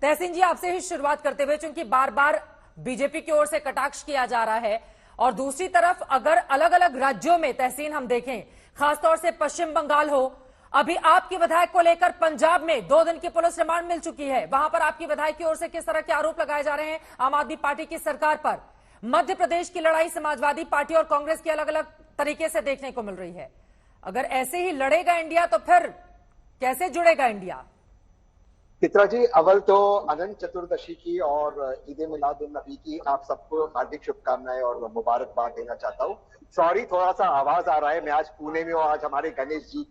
तहसीन जी, आपसे ही शुरुआत करते हुए, चूंकि बार बार बीजेपी की ओर से कटाक्ष किया जा रहा है और दूसरी तरफ अगर अलग अलग राज्यों में तहसीन हम देखें, खासतौर से पश्चिम बंगाल हो, अभी आपकी विधायक को लेकर पंजाब में 2 दिन की पुलिस रिमांड मिल चुकी है। वहां पर आपकी विधायक की ओर से किस तरह के आरोप लगाए जा रहे हैं आम आदमी पार्टी की सरकार पर। मध्य प्रदेश की लड़ाई समाजवादी पार्टी और कांग्रेस की अलग अलग तरीके से देखने को मिल रही है। अगर ऐसे ही लड़ेगा इंडिया तो फिर कैसे जुड़ेगा इंडिया? चित्रा जी, अव्वल तो अनंत चतुर्दशी की और ईद मिलाद उन नबी की आप सबको हार्दिक शुभकामनाएं और मुबारकबाद देना चाहता हूँ। सॉरी, थोड़ा सा आवाज आ रहा है। मैं आज पुणे में हूँ। आज हमारे गणेश जी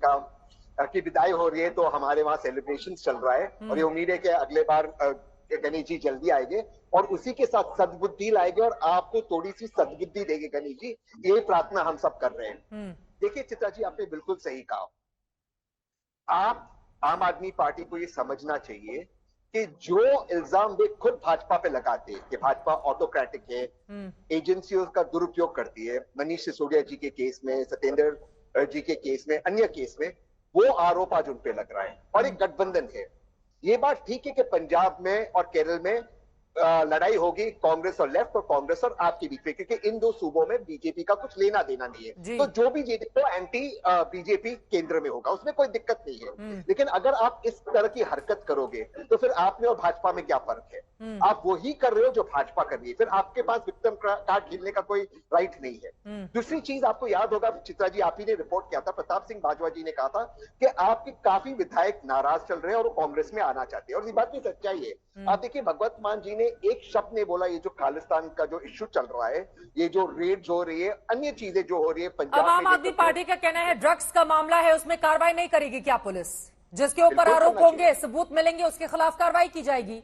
की विदाई हो रही है, तो हमारे वहाँ सेलिब्रेशन चल रहा है और ये उम्मीद है कि अगले बार गणेश जी जल्दी आएंगे और उसी के साथ सद्बुद्धि लाएंगे और आपको थोड़ी सी सद्बुद्धि देंगे गणेश जी। ये प्रार्थना हम सब कर रहे हैं। देखिए चित्रा जी, आपने बिल्कुल सही कहा। आप आम आदमी पार्टी को ये समझना चाहिए कि जो इल्जाम वे खुद भाजपा पे लगाते हैं कि भाजपा ऑटोक्रेटिक है, एजेंसियों का दुरुपयोग करती है, मनीष सिसोदिया जी के केस में, सत्येंद्र जी के केस में, अन्य केस में, वो आरोप आज उन पे लग रहा है और एक गठबंधन है। ये बात ठीक है कि पंजाब में और केरल में लड़ाई होगी कांग्रेस और लेफ्ट और कांग्रेस और आपके बीच में, क्योंकि इन दो सूबों में बीजेपी का कुछ लेना देना नहीं है। तो जो भी जीते तो एंटी बीजेपी केंद्र में होगा, उसमें कोई दिक्कत नहीं है। लेकिन अगर आप इस तरह की हरकत करोगे तो फिर आप में और भाजपा में क्या फर्क है? आप वही कर रहे हो जो भाजपा कर रही है। फिर आपके पास विक्टिम कार्ड खेलने का कोई राइट नहीं है। दूसरी चीज आपको याद होगा चित्रा जी, आप ही ने रिपोर्ट किया था, प्रताप सिंह बाजवा जी ने कहा था कि आपके काफी विधायक नाराज चल रहे हैं और वो कांग्रेस में आना चाहते हैं, और ये बात की सच्चाई है। आप देखिए, भगवत मान जी ने एक शब्द ने बोला, ये जो खालिस्तान का जो इश्यू चल रहा है, ये जो रेड्स हो रही है, अन्य चीजें जो हो रही है पंजाब में। आम आदमी पार्टी का कहना है ड्रग्स का मामला है, उसमें कार्रवाई नहीं करेगी क्या पुलिस? जिसके ऊपर आरोप होंगे, सबूत मिलेंगे, उसके खिलाफ कार्रवाई की जाएगी।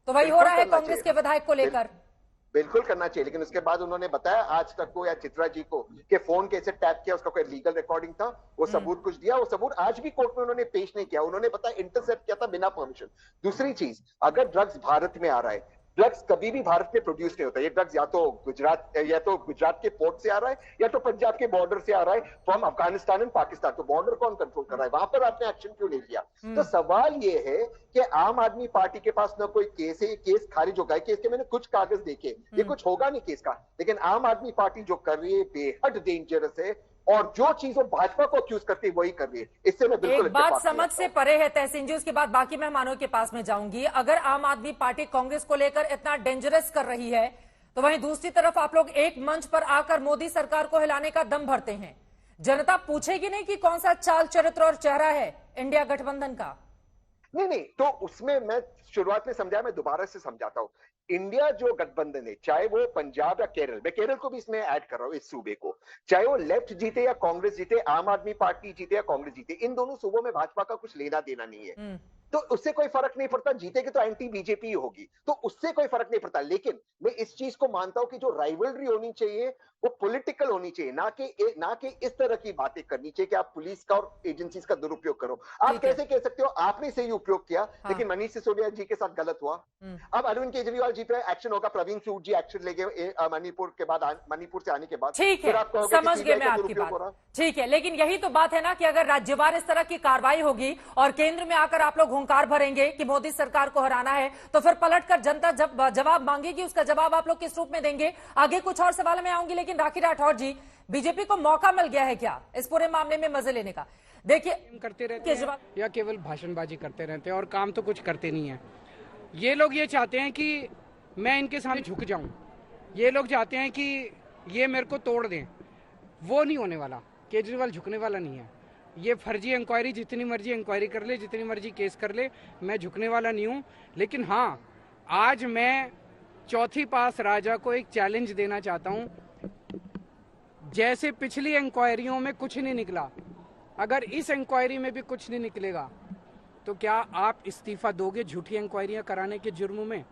तो वही हो रहा है कांग्रेस के विधायक को लेकर। बिल्कुल करना चाहिए, लेकिन उसके बाद उन्होंने बताया आज तक को या चित्रा जी को कि फोन कैसे टैप किया, उसका कोई लीगल रिकॉर्डिंग था, वो सबूत कुछ दिया, वो सबूत आज भी कोर्ट में उन्होंने पेश नहीं किया। उन्होंने बताया इंटरसेप्ट किया था बिना परमिशन। दूसरी चीज, अगर ड्रग्स भारत में आ रहा है, ड्रग्स कभी भी भारत में प्रोड्यूस नहीं होता। ये ड्रग्स या तो गुजरात के पोर्ट से आ रहा है या तो पंजाब के बॉर्डर से आ रहा है, फ्रॉम अफगानिस्तान एंड पाकिस्तान। तो बॉर्डर कौन कंट्रोल कर रहा है? वहां पर आपने एक्शन क्यों नहीं लिया? तो सवाल ये है कि आम आदमी पार्टी के पास ना कोई केस है, केस खारिज होगा। केस के मैंने कुछ कागज देखे, ये कुछ होगा नहीं केस का, लेकिन आम आदमी पार्टी जो कर रही है बेहद डेंजरस है और जो चीज वो भाजपा को अक्यूज करती है वही कर रही है। इससे मैं बिल्कुल एक बात समझ से परे है तहसीन जी, उसके बाद बाकी मेहमानों के पास में जाऊंगी। अगर आम आदमी पार्टी कांग्रेस को लेकर इतना डेंजरस कर रही है, तो वहीं दूसरी तरफ आप लोग एक मंच पर आकर मोदी सरकार को हिलाने का दम भरते हैं। जनता पूछेगी नहीं कि कौन सा चाल चरित्र और चेहरा है इंडिया गठबंधन का? नहीं, तो उसमें मैं शुरुआत में समझाया, मैं दोबारा से समझाता हूं। इंडिया जो गठबंधन है, चाहे वो पंजाब या केरल, मैं केरल को भी इसमें ऐड कर रहा हूं, इस सूबे को, चाहे वो लेफ्ट जीते या कांग्रेस जीते, आम आदमी पार्टी जीते या कांग्रेस जीते, इन दोनों सूबों में भाजपा का कुछ लेना देना नहीं है। तो उससे कोई फर्क नहीं पड़ता, जीतेगी तो एंटी बीजेपी होगी, तो उससे कोई फर्क नहीं पड़ता। लेकिन मैं इस चीज को मानता हूं कि जो राइवलरी होनी चाहिए वो पॉलिटिकल होनी चाहिए, ना कि इस तरह की बातें करनी चाहिए कि आप पुलिस का और एजेंसीज का दुरुपयोग करो। आप कैसे कह सकते हो आपने सही उपयोग किया, लेकिन मनीष सिसोदिया जी के साथ गलत हुआ। अब अरविंद केजरीवाल जी पे एक्शन होगा, प्रवीण सूद जी एक्शन लेंगे मणिपुर के बाद, मणिपुर से आने के बाद। ठीक है, समझ गए मैं आपकी बात। ठीक है, लेकिन यही तो बात है ना कि अगर राज्यवार इस तरह की कार्रवाई होगी और केंद्र में आकर आप लोग हुंकार भरेंगे कि मोदी सरकार को हराना है, तो फिर पलटकर जनता जब जवाब मांगेगी, उसका जवाब आप लोग किस रूप में देंगे? आगे कुछ और सवाल में आऊंगी, लेकिन राखी राठौर जी, बीजेपी को मौका मिल गया है क्या इस पूरे मामले में मजे लेने का? देखिए, करते रहते हैं या केवल भाषणबाजी करते रहते हैं और काम तो कुछ करते नहीं है। ये लोग ये चाहते हैं कि मैं इनके सामने झुक जाऊं, ये लोग चाहते हैं कि ये मेरे को तोड़ दें। वो नहीं होने वाला, केजरीवाल झुकने वाला नहीं है। ये फर्जी इंक्वायरी, जितनी मर्जी इंक्वायरी कर ले, जितनी मर्जी केस कर ले, मैं झुकने वाला नहीं हूं। लेकिन हाँ, आज मैं चौथी पास राजा को एक चैलेंज देना चाहता हूं। जैसे पिछली इंक्वायरियों में कुछ नहीं निकला, अगर इस इंक्वायरी में भी कुछ नहीं निकलेगा तो क्या आप इस्तीफा दोगे झूठी इंक्वायरियां कराने के जुर्म में?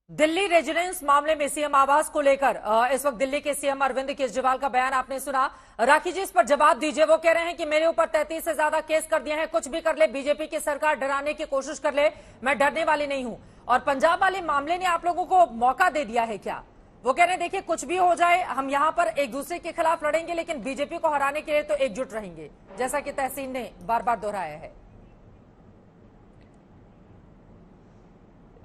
दिल्ली रेजिडेंस मामले में सीएम आवास को लेकर इस वक्त दिल्ली के सीएम अरविंद केजरीवाल का बयान आपने सुना। राखी जी, इस पर जवाब दीजिए। वो कह रहे हैं कि मेरे ऊपर 33 से ज्यादा केस कर दिए हैं, कुछ भी कर ले, बीजेपी की सरकार डराने की कोशिश कर ले, मैं डरने वाली नहीं हूं। और पंजाब वाले मामले ने आप लोगों को मौका दे दिया है क्या? वो कह रहे हैं देखिए, कुछ भी हो जाए, हम यहां पर एक दूसरे के खिलाफ लड़ेंगे, लेकिन बीजेपी को हराने के लिए तो एकजुट रहेंगे, जैसा कि तहसीन ने बार बार दोहराया है।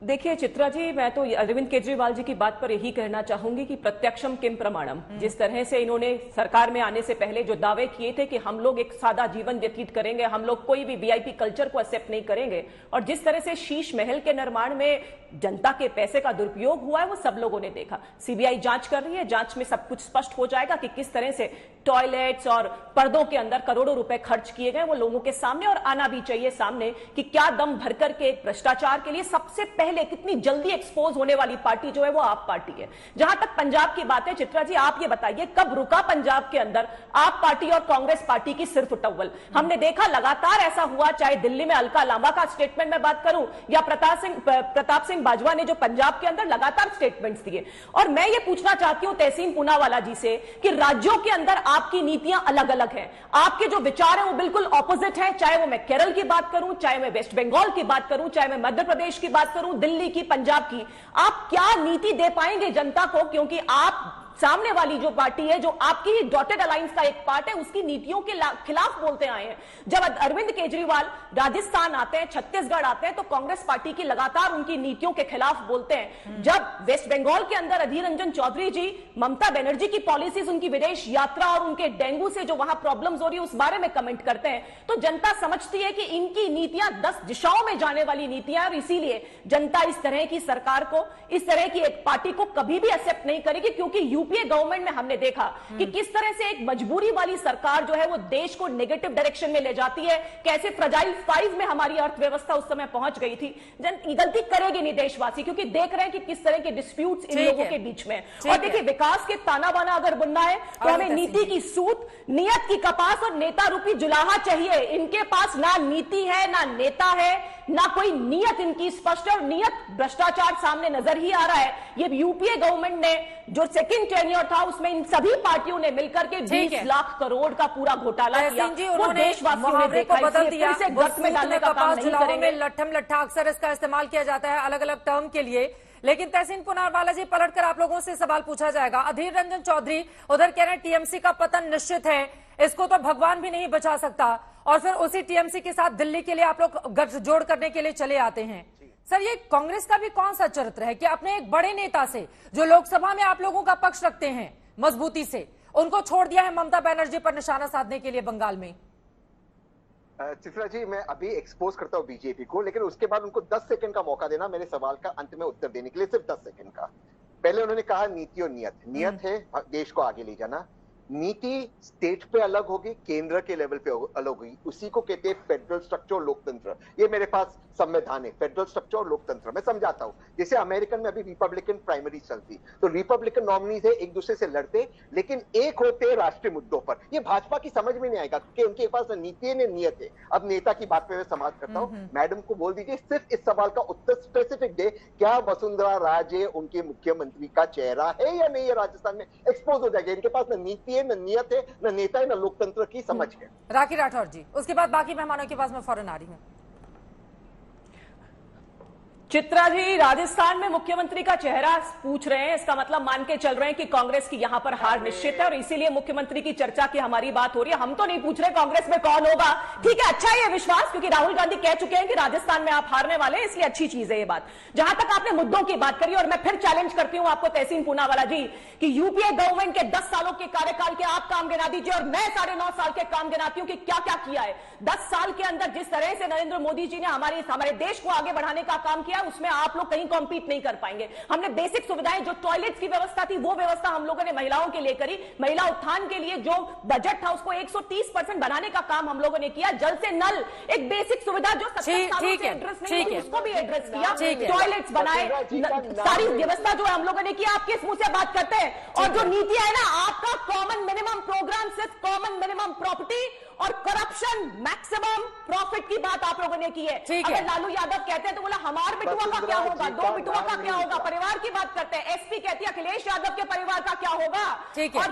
देखिए चित्रा जी, मैं तो अरविंद केजरीवाल जी की बात पर यही कहना चाहूंगी कि प्रत्यक्षम किम प्रमाणम। जिस तरह से इन्होंने सरकार में आने से पहले जो दावे किए थे कि हम लोग एक सादा जीवन व्यतीत करेंगे, हम लोग कोई भी वीआईपी कल्चर को एक्सेप्ट नहीं करेंगे, और जिस तरह से शीश महल के निर्माण में जनता के पैसे का दुरुपयोग हुआ है वो सब लोगों ने देखा। सीबीआई जांच कर रही है, जांच में सब कुछ स्पष्ट हो जाएगा कि किस तरह से टॉयलेट्स और पर्दों के अंदर करोड़ों रुपए खर्च किए गए, वो लोगों के सामने और आना भी चाहिए सामने कि क्या दम भर करके भ्रष्टाचार के लिए सबसे पहले कितनी जल्दी एक्सपोज होने वाली पार्टी जो है वो आप पार्टी है। जहां तक पंजाब की बात है, चित्रा जी आप ये बताइए कब रुका पंजाब के अंदर आप पार्टी और कांग्रेस पार्टी की सिर्फ टव्वल? हमने देखा लगातार ऐसा हुआ, चाहे दिल्ली में अलका लांबा का स्टेटमेंट में बात करूं या प्रताप सिंह बाजवा ने जो पंजाब के अंदर लगातार स्टेटमेंट्स दिए। और मैं ये पूछना चाहती हूं तहसीन पूनावाला जी से कि राज्यों के अंदर आपकी नीतियां अलग अलग हैं, आपके जो विचार है वो बिल्कुल ऑपोजिट है, चाहे वो मैं केरल की बात करूं, चाहे मैं वेस्ट बंगाल की बात करूं, चाहे मैं मध्य प्रदेश की बात करूं, दिल्ली की, पंजाब की। आप क्या नीति दे पाएंगे जनता को, क्योंकि आप सामने वाली जो पार्टी है जो आपकी ही डॉटेड अलायंस का एक पार्ट है उसकी नीतियों के खिलाफ बोलते आए हैं। जब अरविंद केजरीवाल राजस्थान आते हैं, छत्तीसगढ़ आते हैं तो कांग्रेस पार्टी की लगातार उनकी नीतियों के खिलाफ बोलते हैं। जब वेस्ट बंगाल के अंदर अधीर रंजन चौधरी जी ममता बनर्जी की पॉलिसीज, उनकी विदेश यात्रा और उनके डेंगू से जो वहां प्रॉब्लम्स हो रही है उस बारे में कमेंट करते हैं, तो जनता समझती है कि इनकी नीतियां 10 दिशाओं में जाने वाली नीतियां और इसीलिए जनता इस तरह की सरकार को, इस तरह की एक पार्टी को कभी भी एक्सेप्ट नहीं करेगी। क्योंकि यूपीए गवर्नमेंट में हमने देखा कि किस तरह से एक मजबूरी वाली सरकार जो है वो देश को नेगेटिव डायरेक्शन में ले जाती है, कैसे फ्रजाइल 5 में हमारी अर्थव्यवस्था उस समय पहुंच गई थी। गलती करेगी नहीं देशवासी, क्योंकि देख रहे हैं कि किस तरह के डिस्प्यूट्स इन लोगों के बीच में। और देखिए विकास के ताना बाना अगर बुनना है तो हमें नीति की सूत, नियत की कपास और नेता रूपी जुलाहा चाहिए। इनके पास ना नीति है, ना नेता है, ना कोई नियत इनकी स्पष्ट है, और नियत भ्रष्टाचार सामने नजर ही आ रहा है। ये यूपीए गवर्नमेंट ने जो सेकंड टेन्योर था उसमें इन सभी पार्टियों ने मिलकर के 20 लाख करोड़ का पूरा घोटाला किया। वो देशवासियों ने देखा, बदल दिया, इसे गर्त में डालने का काम नहीं करेंगे। लट्ठम लट्ठा अक्सर इसका इस्तेमाल किया जाता है अलग अलग टर्म के लिए। लेकिन तहसीन पूनावाला जी, पलटकर आप लोगों से सवाल पूछा जाएगा। अधीर रंजन चौधरी उधर कह रहे हैं टीएमसी का पतन निश्चित है, इसको तो भगवान भी नहीं बचा सकता, और फिर उसी टीएमसी के साथ दिल्ली के लिए आप लोग गठजोड़ करने के लिए चले आते हैं। सर ये कांग्रेस का भी कौन सा चरित्र है कि अपने एक बड़े नेता से जो लोकसभा में आप लोगों का पक्ष रखते हैं मजबूती से, उनको छोड़ दिया है ममता बनर्जी पर निशाना साधने के लिए बंगाल में? चित्रा जी, मैं अभी एक्सपोज करता हूँ बीजेपी को, लेकिन उसके बाद उनको 10 सेकंड का मौका देना मेरे सवाल का अंत में उत्तर देने के लिए, सिर्फ 10 सेकंड का। पहले उन्होंने कहा नीति और नियत है देश को आगे ले जाना। नीति स्टेट पे अलग होगी, केंद्र के लेवल पे अलग होगी, उसी को कहते हैं फेडरल स्ट्रक्चर और लोकतंत्र। ये मेरे पास संविधान है, फेडरल स्ट्रक्चर और लोकतंत्र। मैं समझाता हूँ, जैसे अमेरिकन में अभी रिपब्लिकन प्राइमरी चलती, तो रिपब्लिकन नॉमिनीज है एक दूसरे से लड़ते, लेकिन एक होते राष्ट्रीय मुद्दों पर। ये भाजपा की समझ में नहीं आएगा क्योंकि उनके पास न नीति है न नियत है। अब नेता की बात पे मैं समाप्त करता हूँ। मैडम को बोल दीजिए सिर्फ इस सवाल का उत्तर स्पेसिफिक दे, क्या वसुंधरा राजे उनके मुख्यमंत्री का चेहरा है या नहीं? ये राजस्थान में एक्सपोज हो जाएगा। इनके पास न नीति है, न नियत है, न नेता है, न लोकतंत्र की समझ है। राखी राठौर जी, उसके बाद बाकी मेहमानों के पास मैं फौरन आ रही हूँ। चित्रा जी, राजस्थान में मुख्यमंत्री का चेहरा पूछ रहे हैं, इसका मतलब मान के चल रहे हैं कि कांग्रेस की यहां पर हार निश्चित है और इसीलिए मुख्यमंत्री की चर्चा की हमारी बात हो रही है। हम तो नहीं पूछ रहे कांग्रेस में कौन होगा, ठीक है, अच्छा है ये विश्वास, क्योंकि राहुल गांधी कह चुके हैं कि राजस्थान में आप हारने वाले हैं, इसलिए अच्छी चीज है ये बात। जहां तक आपने मुद्दों की बात करी, और मैं फिर चैलेंज करती हूं आपको तहसीन पूनावाला जी कि यूपीए गवर्नमेंट के 10 सालों के कार्यकाल के आप काम गिना दीजिए और मैं 9.5 साल के काम गिनाती हूं कि क्या क्या किया है। 10 साल के अंदर जिस तरह से नरेंद्र मोदी जी ने हमारे देश को आगे बढ़ाने का काम किया, उसमें आप लोग कहीं कॉम्पीट नहीं कर पाएंगे। हमने बेसिक सुविधाएं, जो टॉयलेट्स की व्यवस्था थी, वो व्यवस्था हम लोगों ने महिलाओं के लिए करी। महिला उत्थान के लिए जो बजट था उसको 130% बनाने का काम हम लोगों ने किया। जल से नल, एक बेसिक सुविधा जो 70 सालों से एड्रेस नहीं हुई, उसको भी एड्रेस किया। टॉयलेट्स बनाए, सारी व्यवस्था जो हम लोगों ने किया। आप किस मुंह से बात करते हैं? और जो नीति है ना, आपका कॉमन मिनिमम प्रोग्राम सिर्फ कॉमन मिनिमम प्रॉपर्टी और करप्शन मैक्सिमम प्रॉफिट की बात आप लोगों ने की है। अगर लालू यादव कहते हैं तो बोला हमार बिटुआ का क्या होगा, 2 बिटुआ का क्या होगा, परिवार की बात करते हैं। एसपी कहती है अखिलेश यादव के परिवार का क्या होगा।